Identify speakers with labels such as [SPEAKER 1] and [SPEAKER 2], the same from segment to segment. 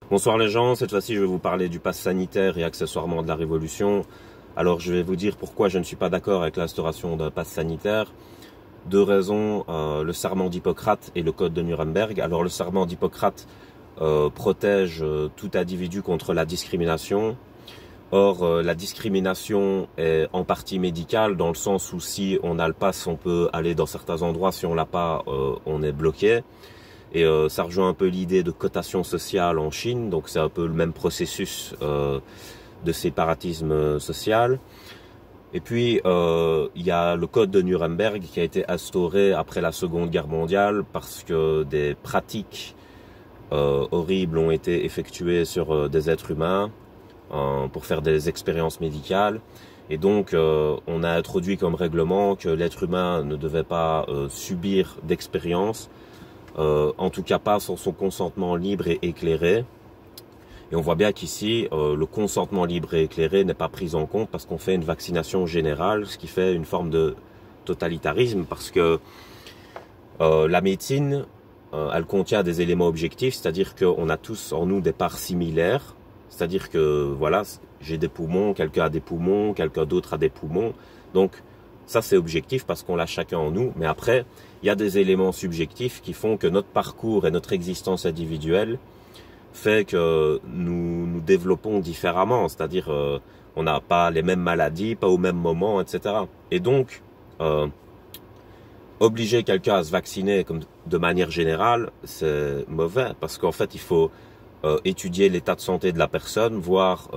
[SPEAKER 1] Bonsoir les gens, cette fois-ci je vais vous parler du pass sanitaire et accessoirement de la Révolution. Alors je vais vous dire pourquoi je ne suis pas d'accord avec l'instauration d'un pass sanitaire. Deux raisons, le serment d'Hippocrate et le code de Nuremberg. Alors le serment d'Hippocrate protège tout individu contre la discrimination. Or la discrimination est en partie médicale dans le sens où si on a le pass on peut aller dans certains endroits, si on l'a pas on est bloqué. Et ça rejoint un peu l'idée de cotation sociale en Chine, donc c'est un peu le même processus de séparatisme social. Et puis il y a le code de Nuremberg qui a été instauré après la Seconde Guerre mondiale parce que des pratiques horribles ont été effectuées sur des êtres humains pour faire des expériences médicales. Et donc on a introduit comme règlement que l'être humain ne devait pas subir d'expériences, en tout cas pas sans son consentement libre et éclairé. Et on voit bien qu'ici, le consentement libre et éclairé n'est pas pris en compte parce qu'on fait une vaccination générale, ce qui fait une forme de totalitarisme parce que la médecine, elle contient des éléments objectifs, c'est-à-dire qu'on a tous en nous des parts similaires, c'est-à-dire que voilà, j'ai des poumons, quelqu'un a des poumons, quelqu'un d'autre a des poumons, donc ça c'est objectif parce qu'on l'a chacun en nous, mais après il y a des éléments subjectifs qui font que notre parcours et notre existence individuelle fait que nous développons différemment, c'est-à-dire on n'a pas les mêmes maladies, pas au même moment, etc. Et donc obliger quelqu'un à se vacciner comme de manière générale, c'est mauvais parce qu'en fait il faut étudier l'état de santé de la personne, voir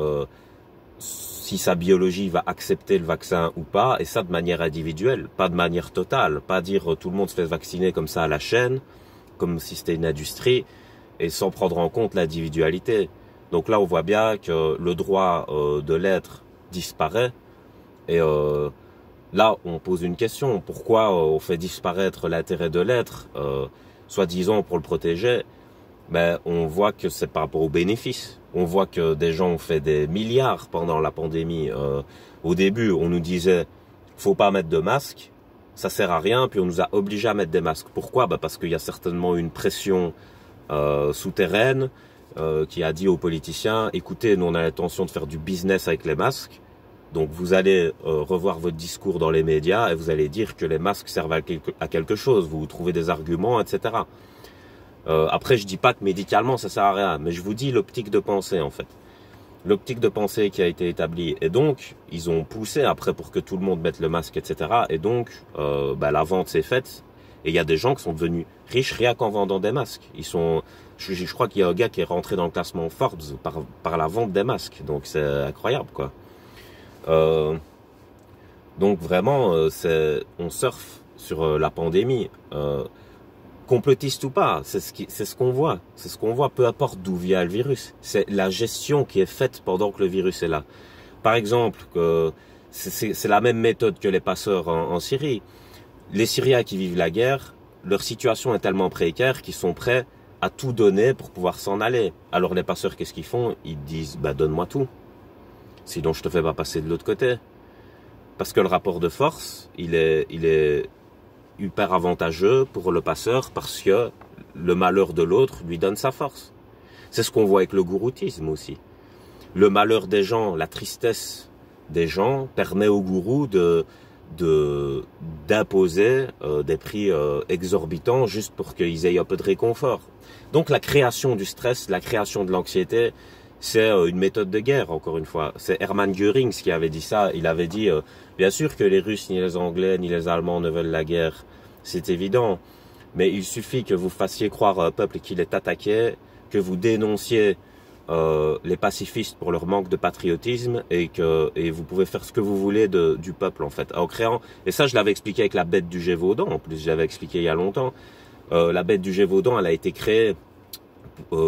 [SPEAKER 1] si sa biologie va accepter le vaccin ou pas, et ça de manière individuelle, pas de manière totale, pas dire tout le monde se fait vacciner comme ça à la chaîne, comme si c'était une industrie, et sans prendre en compte l'individualité. Donc là on voit bien que le droit de l'être disparaît, et là on pose une question, pourquoi on fait disparaître l'intérêt de l'être, soi-disant pour le protéger? Ben, on voit que c'est par rapport aux bénéfices. On voit que des gens ont fait des milliards pendant la pandémie. Au début, on nous disait faut pas mettre de masque, ça sert à rien, puis on nous a obligés à mettre des masques. Pourquoi? Ben parce qu'il y a certainement une pression souterraine qui a dit aux politiciens écoutez, nous on a l'intention de faire du business avec les masques, donc vous allez revoir votre discours dans les médias et vous allez dire que les masques servent à quelque chose, vous trouvez des arguments, etc. Après, je dis pas que médicalement ça sert à rien, mais je vous dis l'optique de pensée en fait. L'optique de pensée qui a été établie. Et donc, ils ont poussé après pour que tout le monde mette le masque, etc. Et donc, la vente s'est faite. Et il y a des gens qui sont devenus riches rien qu'en vendant des masques. Je crois qu'il y a un gars qui est rentré dans le classement Forbes par la vente des masques. Donc c'est incroyable quoi. Donc vraiment, on surfe sur la pandémie. Complotiste ou pas, c'est ce qu'on voit. C'est ce qu'on voit, peu importe d'où vient le virus. C'est la gestion qui est faite pendant que le virus est là. Par exemple, c'est la même méthode que les passeurs en Syrie. Les Syriens qui vivent la guerre, leur situation est tellement précaire qu'ils sont prêts à tout donner pour pouvoir s'en aller. Alors les passeurs, qu'est-ce qu'ils font? Ils disent, donne-moi tout. Sinon je te fais pas passer de l'autre côté. Parce que le rapport de force, il est hyper avantageux pour le passeur parce que le malheur de l'autre lui donne sa force. C'est ce qu'on voit avec le gouroutisme aussi. Le malheur des gens, la tristesse des gens permet aux gourous d'imposer des prix exorbitants juste pour qu'ils aient un peu de réconfort. Donc la création du stress, la création de l'anxiété, c'est une méthode de guerre, encore une fois. C'est Hermann Göring qui avait dit ça. Il avait dit, bien sûr que les Russes, ni les Anglais, ni les Allemands ne veulent la guerre. C'est évident. Mais il suffit que vous fassiez croire à un peuple qu'il est attaqué, que vous dénonciez les pacifistes pour leur manque de patriotisme et vous pouvez faire ce que vous voulez du peuple, en fait. En créant, et ça, je l'avais expliqué avec la bête du Gévaudan. En plus, j'avais expliqué il y a longtemps. La bête du Gévaudan, elle a été créée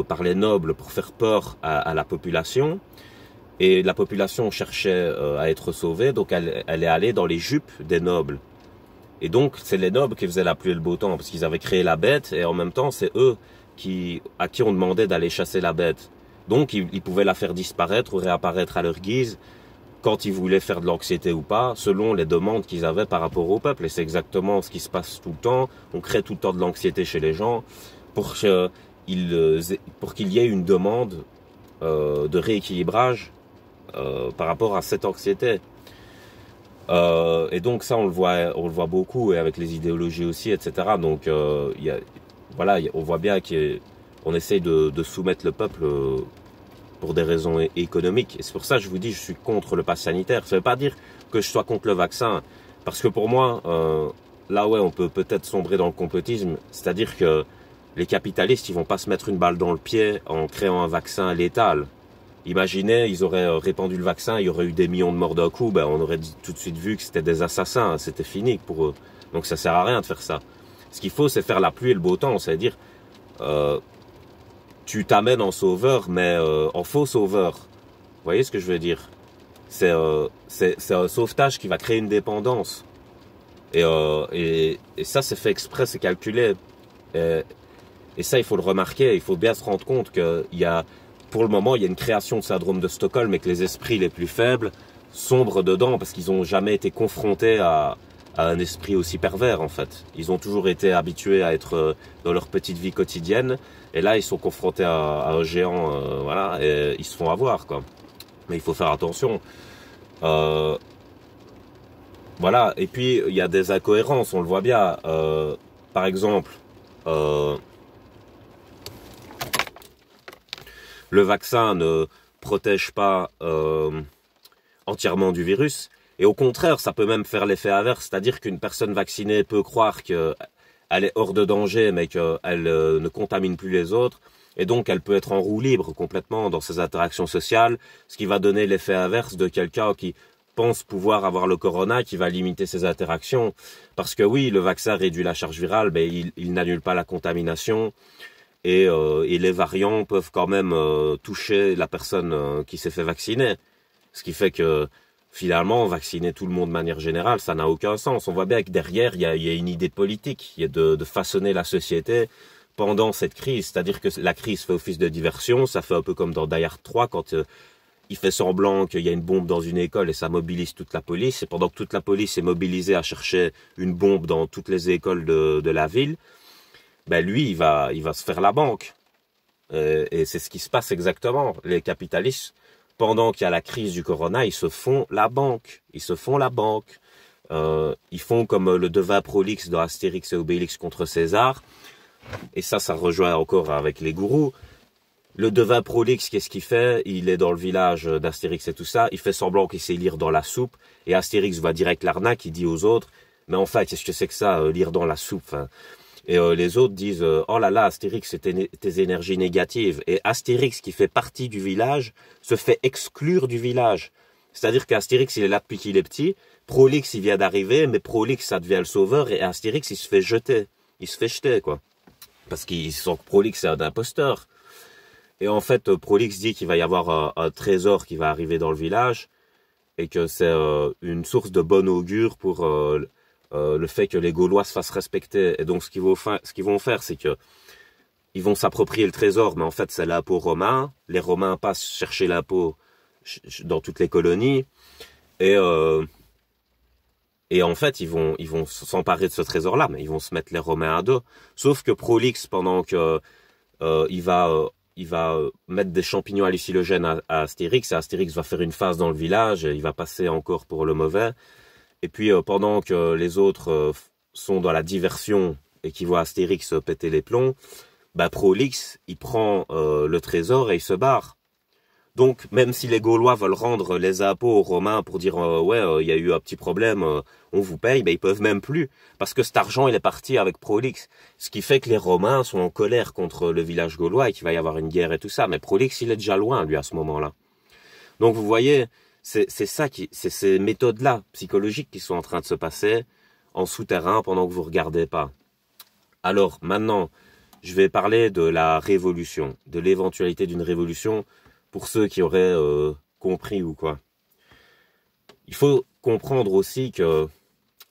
[SPEAKER 1] par les nobles pour faire peur à la population, et la population cherchait à être sauvée, donc elle est allée dans les jupes des nobles, et donc c'est les nobles qui faisaient la pluie et le beau temps parce qu'ils avaient créé la bête, et en même temps c'est eux à qui on demandait d'aller chasser la bête, donc ils pouvaient la faire disparaître ou réapparaître à leur guise quand ils voulaient faire de l'anxiété ou pas, selon les demandes qu'ils avaient par rapport au peuple. Et c'est exactement ce qui se passe tout le temps. On crée tout le temps de l'anxiété chez les gens pour qu'ils pour qu'il y ait une demande de rééquilibrage par rapport à cette anxiété. Et donc ça, on le voit beaucoup, et avec les idéologies aussi, etc. Donc voilà, on voit bien qu'on essaye de soumettre le peuple pour des raisons économiques. Et c'est pour ça que je vous dis, je suis contre le pass sanitaire. Ça ne veut pas dire que je sois contre le vaccin, parce que pour moi, là ouais, on peut peut-être sombrer dans le complotisme, c'est-à-dire que les capitalistes, ils vont pas se mettre une balle dans le pied en créant un vaccin létal. Imaginez, ils auraient répandu le vaccin, il y aurait eu des millions de morts d'un coup, ben on aurait tout de suite vu que c'était des assassins, c'était fini pour eux. Donc ça sert à rien de faire ça. Ce qu'il faut, c'est faire la pluie et le beau temps, c'est-à-dire tu t'amènes en sauveur, mais en faux sauveur. Vous voyez ce que je veux dire? C'est un sauvetage qui va créer une dépendance. Et ça, c'est fait exprès, c'est calculé. Et ça, il faut le remarquer, il faut bien se rendre compte qu'il y a, pour le moment, il y a une création de syndrome de Stockholm et que les esprits les plus faibles sombrent dedans parce qu'ils n'ont jamais été confrontés à un esprit aussi pervers, en fait. Ils ont toujours été habitués à être dans leur petite vie quotidienne, et là, ils sont confrontés à un géant, voilà, et ils se font avoir, quoi. Mais il faut faire attention. Voilà, et puis, il y a des incohérences, on le voit bien. Par exemple, le vaccin ne protège pas entièrement du virus. Et au contraire, ça peut même faire l'effet inverse. C'est-à-dire qu'une personne vaccinée peut croire qu'elle est hors de danger, mais qu'elle ne contamine plus les autres. Et donc, elle peut être en roue libre complètement dans ses interactions sociales, ce qui va donner l'effet inverse de quelqu'un qui pense pouvoir avoir le corona, qui va limiter ses interactions. Parce que oui, le vaccin réduit la charge virale, mais il n'annule pas la contamination. Et les variants peuvent quand même toucher la personne qui s'est fait vacciner. Ce qui fait que finalement, vacciner tout le monde de manière générale, ça n'a aucun sens. On voit bien que derrière, il y a une idée politique, il y a de façonner la société pendant cette crise. C'est-à-dire que la crise fait office de diversion, ça fait un peu comme dans Die Hard 3 quand il fait semblant qu'il y a une bombe dans une école et ça mobilise toute la police. Et pendant que toute la police est mobilisée à chercher une bombe dans toutes les écoles de la ville, ben lui, il va se faire la banque. Et c'est ce qui se passe exactement. Les capitalistes, pendant qu'il y a la crise du corona, ils se font la banque. Ils se font la banque. Ils font comme le devin prolixe dans Astérix et Obélix contre César. Et ça rejoint encore avec les gourous. Le devin prolixe, qu'est-ce qu'il fait? Il est dans le village d'Astérix et tout ça. Il fait semblant qu'il sait lire dans la soupe. Et Astérix va direct l'arnaque. Il dit aux autres, mais en fait, qu'est-ce que c'est que ça, lire dans la soupe, hein? Et les autres disent oh là là, Astérix, c'est tes énergies négatives. Et Astérix, qui fait partie du village, se fait exclure du village. C'est-à-dire qu'Astérix, il est là depuis qu'il est petit. Prolix, il vient d'arriver, mais Prolix, ça devient le sauveur. Et Astérix, il se fait jeter. Il se fait jeter, quoi. Parce qu'il sent que Prolix, c'est un imposteur. Et en fait, Prolix dit qu'il va y avoir un trésor qui va arriver dans le village. Et que c'est une source de bon augure pour le fait que les Gaulois se fassent respecter. Et donc, ce qu'ils vont faire, c'est que ils vont s'approprier le trésor, mais en fait, c'est l'impôt romain. Les Romains passent chercher l'impôt dans toutes les colonies. Et en fait, ils vont s'emparer de ce trésor-là, mais ils vont se mettre les Romains à dos. Sauf que Prolix, pendant que il va mettre des champignons hallucinogènes à Astérix, et Astérix va faire une phase dans le village, et il va passer encore pour le mauvais. Et puis, pendant que les autres sont dans la diversion et qui voient Astérix péter les plombs, bah, Prolix, il prend le trésor et il se barre. Donc, même si les Gaulois veulent rendre les impôts aux Romains pour dire il y a eu un petit problème, on vous paye, ben ils peuvent même plus. Parce que cet argent, il est parti avec Prolix. Ce qui fait que les Romains sont en colère contre le village gaulois et qu'il va y avoir une guerre et tout ça. Mais Prolix, il est déjà loin, lui, à ce moment-là. Donc, vous voyez, c'est ces méthodes-là, psychologiques, qui sont en train de se passer en souterrain pendant que vous regardez pas. Alors, maintenant, je vais parler de la révolution, de l'éventualité d'une révolution pour ceux qui auraient compris ou quoi. Il faut comprendre aussi que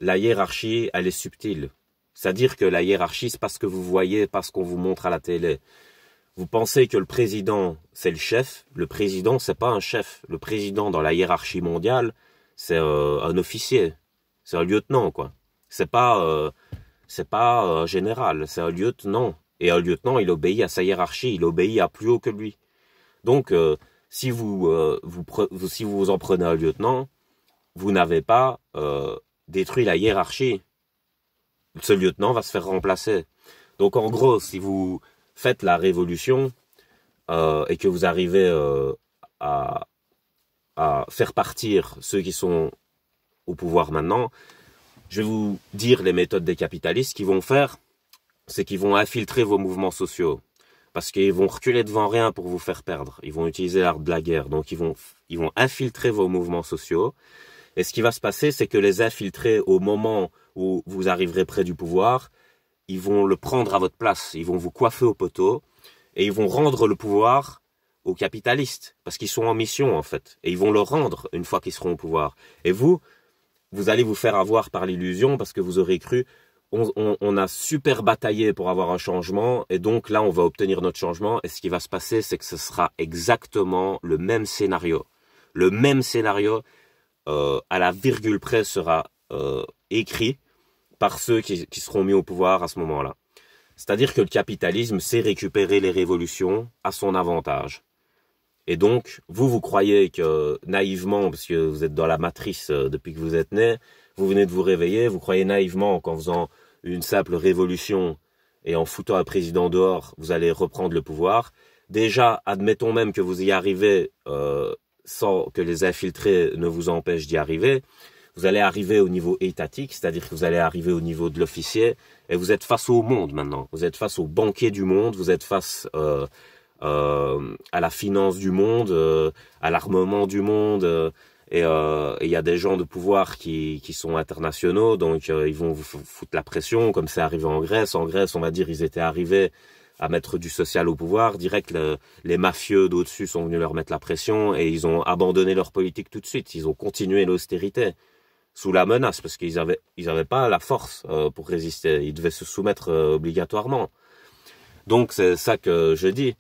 [SPEAKER 1] la hiérarchie, elle est subtile. C'est-à-dire que la hiérarchie, c'est pas ce que vous voyez, pas ce qu'on vous montre à la télé. Vous pensez que le président, c'est le chef. Le président, c'est pas un chef. Le président, dans la hiérarchie mondiale, c'est un officier. C'est un lieutenant, quoi. C'est pas un général, c'est un lieutenant. Et un lieutenant, il obéit à sa hiérarchie, il obéit à plus haut que lui. Donc, si vous en prenez un lieutenant, vous n'avez pas détruit la hiérarchie. Ce lieutenant va se faire remplacer. Donc, en gros, si vous faites la révolution et que vous arrivez à faire partir ceux qui sont au pouvoir maintenant, je vais vous dire les méthodes des capitalistes qu'ils vont faire, c'est qu'ils vont infiltrer vos mouvements sociaux. Parce qu'ils vont reculer devant rien pour vous faire perdre. Ils vont utiliser l'art de la guerre. Donc, ils vont infiltrer vos mouvements sociaux. Et ce qui va se passer, c'est que les infiltrés, au moment où vous arriverez près du pouvoir, ils vont le prendre à votre place. Ils vont vous coiffer au poteau. Et ils vont rendre le pouvoir aux capitalistes. Parce qu'ils sont en mission, en fait. Et ils vont le rendre une fois qu'ils seront au pouvoir. Et vous allez vous faire avoir par l'illusion parce que vous aurez cru... On a super bataillé pour avoir un changement et donc là on va obtenir notre changement et ce qui va se passer c'est que ce sera exactement le même scénario. Le même scénario à la virgule près sera écrit par ceux qui seront mis au pouvoir à ce moment-là. C'est-à-dire que le capitalisme sait récupérer les révolutions à son avantage. Et donc vous croyez que naïvement, parce que vous êtes dans la matrice depuis que vous êtes né, vous venez de vous réveiller, vous croyez naïvement qu'en faisant une simple révolution et en foutant un président dehors, vous allez reprendre le pouvoir. Déjà, admettons même que vous y arrivez sans que les infiltrés ne vous empêchent d'y arriver. Vous allez arriver au niveau étatique, c'est-à-dire que vous allez arriver au niveau de l'officier et vous êtes face au monde maintenant. Vous êtes face aux banquiers du monde, vous êtes face à la finance du monde, à l'armement du monde. Et il y a des gens de pouvoir qui sont internationaux, donc ils vont vous foutre la pression, comme c'est arrivé en Grèce. En Grèce, on va dire, ils étaient arrivés à mettre du social au pouvoir. Direct, les mafieux d'au-dessus sont venus leur mettre la pression et ils ont abandonné leur politique tout de suite. Ils ont continué l'austérité sous la menace parce qu'ils avaient pas la force pour résister. Ils devaient se soumettre obligatoirement. Donc c'est ça que je dis.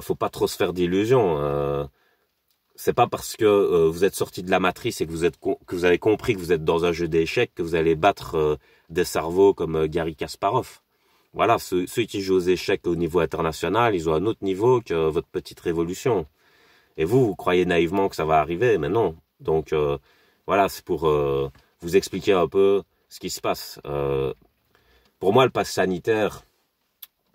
[SPEAKER 1] Faut pas trop se faire d'illusions. C'est pas parce que vous êtes sorti de la matrice et que vous avez compris que vous êtes dans un jeu d'échecs que vous allez battre des cerveaux comme Garry Kasparov. Voilà, ceux qui jouent aux échecs au niveau international, ils ont un autre niveau que votre petite révolution. Et vous croyez naïvement que ça va arriver, mais non. Donc voilà, c'est pour vous expliquer un peu ce qui se passe. Pour moi, le pass sanitaire,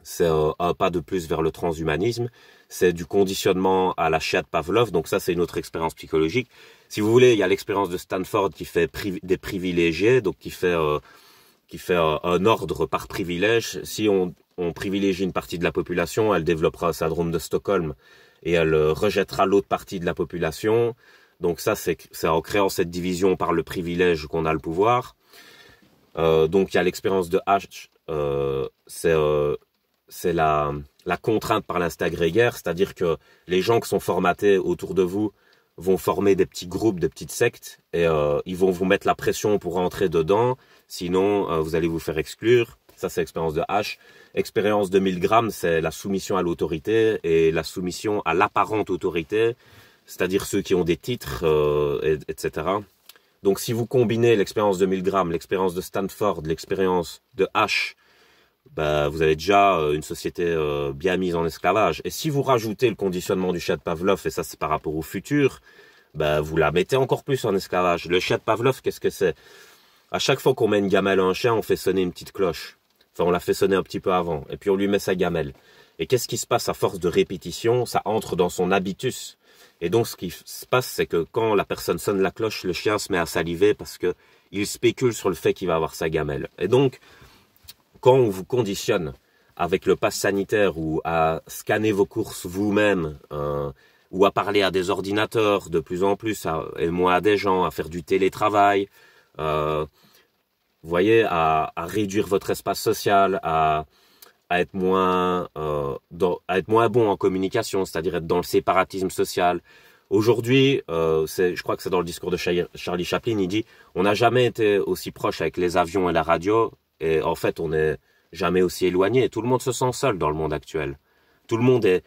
[SPEAKER 1] c'est un pas de plus vers le transhumanisme. C'est du conditionnement à la chatte Pavlov. Donc ça, c'est une autre expérience psychologique. Si vous voulez, il y a l'expérience de Stanford qui fait des privilégiés, donc qui fait un ordre par privilège. Si on privilégie une partie de la population, elle développera un syndrome de Stockholm et elle rejettera l'autre partie de la population. Donc ça, c'est en créant cette division par le privilège qu'on a le pouvoir. Donc il y a l'expérience de H, c'est la contrainte par l'instinct grégaire, c'est-à-dire que les gens qui sont formatés autour de vous vont former des petits groupes, des petites sectes, et ils vont vous mettre la pression pour rentrer dedans, sinon vous allez vous faire exclure. Ça, c'est l'expérience de H. Expérience de Milgram, c'est la soumission à l'autorité et la soumission à l'apparente autorité, c'est-à-dire ceux qui ont des titres, etc. Donc si vous combinez l'expérience de Milgram, l'expérience de Stanford, l'expérience de H, vous avez déjà une société bien mise en esclavage. Et si vous rajoutez le conditionnement du chat de Pavlov, et ça c'est par rapport au futur, vous la mettez encore plus en esclavage. Le chat de Pavlov, qu'est-ce que c'est? À chaque fois qu'on met une gamelle à un chien, on fait sonner une petite cloche. Enfin, on la fait sonner un petit peu avant, et puis on lui met sa gamelle. Et qu'est-ce qui se passe à force de répétition? Ça entre dans son habitus. Et donc ce qui se passe, c'est que quand la personne sonne la cloche, le chien se met à saliver parce que il spécule sur le fait qu'il va avoir sa gamelle. Et donc, quand on vous conditionne avec le pass sanitaire ou à scanner vos courses vous-même, ou à parler à des ordinateurs de plus en plus, et moins à des gens, à faire du télétravail, vous voyez, à réduire votre espace social, à être moins bon en communication, c'est-à-dire être dans le séparatisme social. Aujourd'hui, je crois que c'est dans le discours de Charlie Chaplin, il dit « On n'a jamais été aussi proche avec les avions et la radio, et en fait, on n'est jamais aussi éloigné. » Tout le monde se sent seul dans le monde actuel. Tout le monde est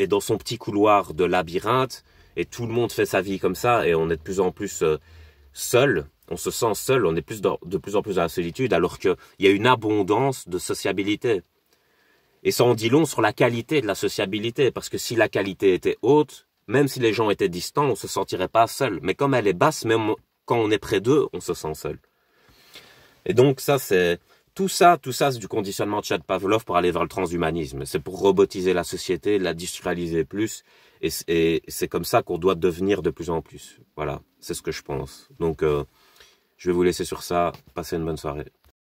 [SPEAKER 1] dans son petit couloir de labyrinthe, et tout le monde fait sa vie comme ça, et on est de plus en plus seul. On se sent seul, on est de plus en plus dans la solitude, alors qu'il y a une abondance de sociabilité. Et ça en dit long sur la qualité de la sociabilité, parce que si la qualité était haute, même si les gens étaient distants, on se sentirait pas seul. Mais comme elle est basse, même quand on est près d'eux, on se sent seul. Et donc ça, c'est tout ça, c'est du conditionnement de Chad Pavlov pour aller vers le transhumanisme. C'est pour robotiser la société, l'industrialiser plus, et c'est comme ça qu'on doit devenir de plus en plus. Voilà, c'est ce que je pense. Donc, je vais vous laisser sur ça. Passez une bonne soirée.